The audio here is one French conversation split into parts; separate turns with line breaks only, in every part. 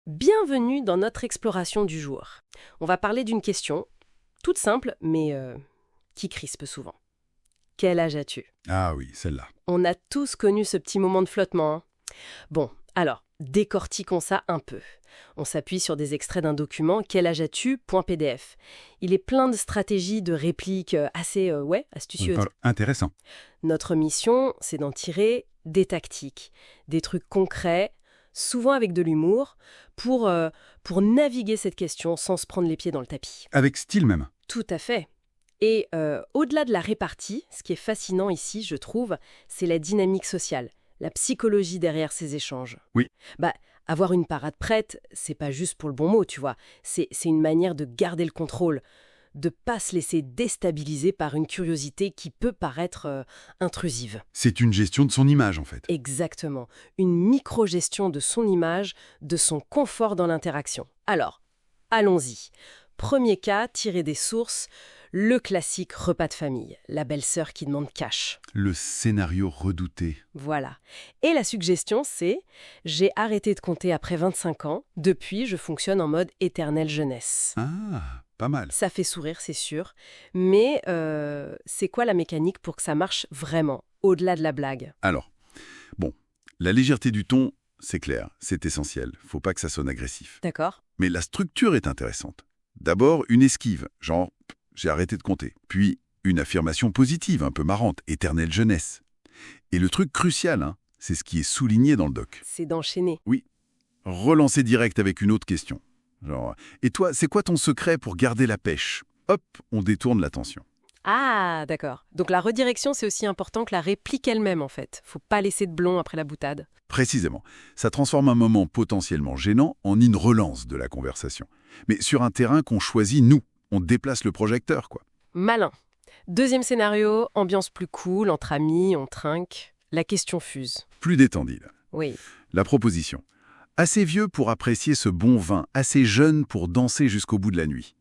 Bienvenue dans notre exploration du jour. On va parler d'une question, toute simple, mais qui crispe souvent. Quel âge as-tu?
Ah oui, celle-là.
On a tous connu ce petit moment de flottement, hein. Bon, alors, décortiquons ça un peu. On s'appuie sur des extraits d'un document Quel âge as-tu.pdf. Il est plein de stratégies, de répliques assez, astucieuses.
Intéressant.
Notre mission, c'est d'en tirer des tactiques, des trucs concrets, souvent avec de l'humour, pour naviguer cette question sans se prendre les pieds dans le tapis.
Avec style même.
Tout à fait. Et au-delà de la répartie, ce qui est fascinant ici, je trouve, c'est la dynamique sociale, la psychologie derrière ces échanges.
Oui.
Avoir une parade prête, c'est pas juste pour le bon mot, tu vois. C'est une manière de garder le contrôle, de pas se laisser déstabiliser par une curiosité qui peut paraître intrusive.
C'est une gestion de son image, en fait.
Exactement. Une micro-gestion de son image, de son confort dans l'interaction. Alors, allons-y. Premier cas, tiré des sources, le classique repas de famille, la belle-sœur qui demande cash.
Le scénario redouté.
Voilà. Et la suggestion, c'est « J'ai arrêté de compter après 25 ans, depuis je fonctionne en mode éternelle jeunesse ».
Ah, pas mal.
Ça fait sourire, c'est sûr. Mais c'est quoi la mécanique pour que ça marche vraiment, au-delà de la blague?
Alors, bon, la légèreté du ton, c'est clair, c'est essentiel. Faut pas que ça sonne agressif.
D'accord?
Mais la structure est intéressante. D'abord, une esquive, genre « j'ai arrêté de compter ». Puis, une affirmation positive, un peu marrante, « éternelle jeunesse ». Et le truc crucial, hein, c'est ce qui est souligné dans le doc.
C'est d'enchaîner.
Oui, relancer direct avec une autre question. Genre « et toi, c'est quoi ton secret pour garder la pêche ?» Hop, on détourne l'attention.
Ah, d'accord. Donc la redirection, c'est aussi important que la réplique elle-même, en fait. Faut pas laisser de blond après la boutade.
Précisément. Ça transforme un moment potentiellement gênant en une relance de la conversation. Mais sur un terrain qu'on choisit, nous. On déplace le projecteur, quoi.
Malin. Deuxième scénario, ambiance plus cool, entre amis, on trinque. La question fuse.
Plus détendu, là.
Oui.
La proposition. Assez vieux pour apprécier ce bon vin, assez jeune pour danser jusqu'au bout de la nuit.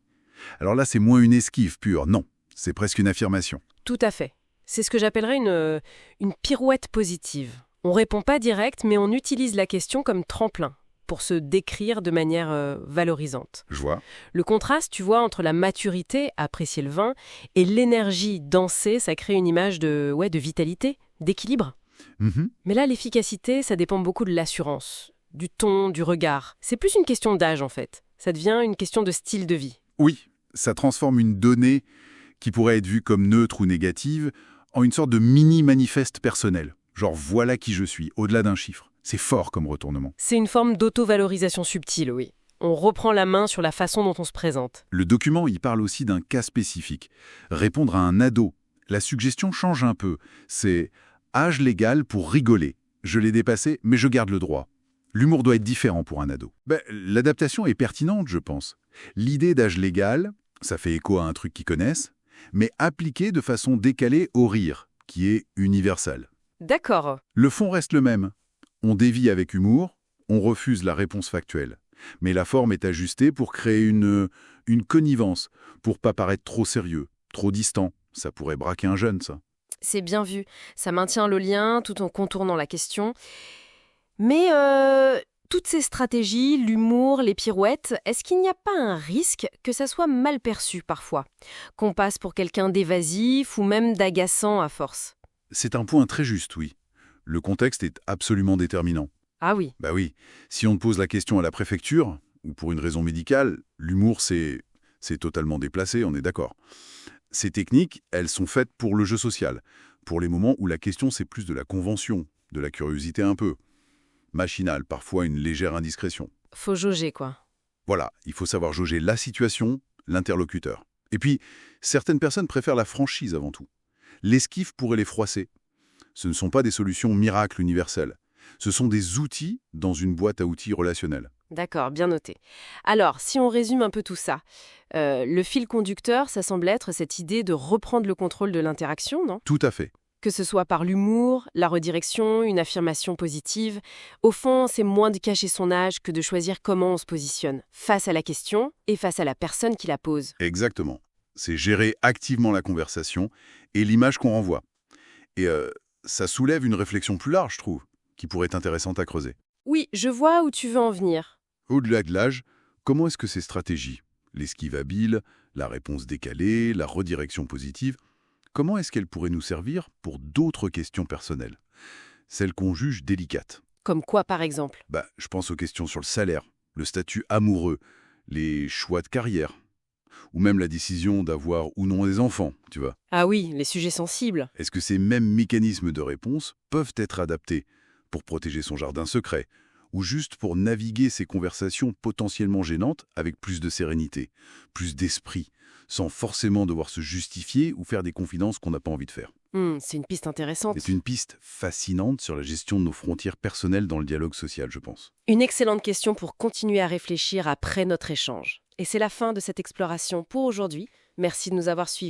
Alors là, c'est moins une esquive pure, non. C'est presque une affirmation.
Tout à fait. C'est ce que j'appellerais une pirouette positive. On répond pas direct, mais on utilise la question comme tremplin pour se décrire de manière valorisante.
Je vois.
Le contraste, tu vois, entre la maturité, apprécier le vin, et l'énergie, danser, ça crée une image de vitalité, d'équilibre.
Mhm.
Mais là, l'efficacité, ça dépend beaucoup de l'assurance, du ton, du regard. C'est plus une question d'âge, en fait. Ça devient une question de style de vie.
Oui, ça transforme une donnée qui pourrait être vue comme neutre ou négative en une sorte de mini-manifeste personnel. Genre, voilà qui je suis, au-delà d'un chiffre. C'est fort comme retournement.
C'est une forme d'auto-valorisation subtile, oui. On reprend la main sur la façon dont on se présente.
Le document, il parle aussi d'un cas spécifique. Répondre à un ado. La suggestion change un peu. C'est « âge légal pour rigoler. Je l'ai dépassé, mais je garde le droit ». L'humour doit être différent pour un ado. L'adaptation est pertinente, je pense. L'idée d'âge légal, ça fait écho à un truc qu'ils connaissent, mais appliqué de façon décalée au rire, qui est universel.
D'accord.
Le fond reste le même. On dévie avec humour, on refuse la réponse factuelle. Mais la forme est ajustée pour créer une connivence, pour pas paraître trop sérieux, trop distant. Ça pourrait braquer un jeune, ça.
C'est bien vu. Ça maintient le lien tout en contournant la question. Mais toutes ces stratégies, l'humour, les pirouettes, est-ce qu'il n'y a pas un risque que ça soit mal perçu parfois? Qu'on passe pour quelqu'un d'évasif ou même d'agaçant à force?
C'est un point très juste, oui. Le contexte est absolument déterminant.
Ah oui.
Bah oui, si on te pose la question à la préfecture, ou pour une raison médicale, l'humour c'est totalement déplacé, on est d'accord. Ces techniques, elles sont faites pour le jeu social, pour les moments où la question c'est plus de la convention, de la curiosité un peu. Machinale, parfois une légère indiscrétion.
Faut jauger, quoi.
Voilà, il faut savoir jauger la situation, l'interlocuteur. Et puis, certaines personnes préfèrent la franchise avant tout. L'esquive pourrait les froisser. Ce ne sont pas des solutions miracles universelles. Ce sont des outils dans une boîte à outils relationnelle.
D'accord, bien noté. Alors, si on résume un peu tout ça, le fil conducteur, ça semble être cette idée de reprendre le contrôle de l'interaction, non?
Tout à fait.
Que ce soit par l'humour, la redirection, une affirmation positive. Au fond, c'est moins de cacher son âge que de choisir comment on se positionne, face à la question et face à la personne qui la pose.
Exactement. C'est gérer activement la conversation et l'image qu'on renvoie. Et ça soulève une réflexion plus large, je trouve, qui pourrait être intéressante à creuser.
Oui, je vois où tu veux en venir.
Au-delà de l'âge, comment est-ce que ces stratégies, l'esquive habile, la réponse décalée, la redirection positive, comment est-ce qu'elles pourraient nous servir pour d'autres questions personnelles? Celles qu'on juge délicates.
Comme quoi, par exemple?
Je pense aux questions sur le salaire, le statut amoureux, les choix de carrière, ou même la décision d'avoir ou non des enfants, tu vois.
Ah oui, les sujets sensibles.
Est-ce que ces mêmes mécanismes de réponse peuvent être adaptés pour protéger son jardin secret, ou juste pour naviguer ces conversations potentiellement gênantes avec plus de sérénité, plus d'esprit, sans forcément devoir se justifier ou faire des confidences qu'on n'a pas envie de faire?
C'est une piste intéressante.
C'est une piste fascinante sur la gestion de nos frontières personnelles dans le dialogue social, je pense.
Une excellente question pour continuer à réfléchir après notre échange. Et c'est la fin de cette exploration pour aujourd'hui. Merci de nous avoir suivis.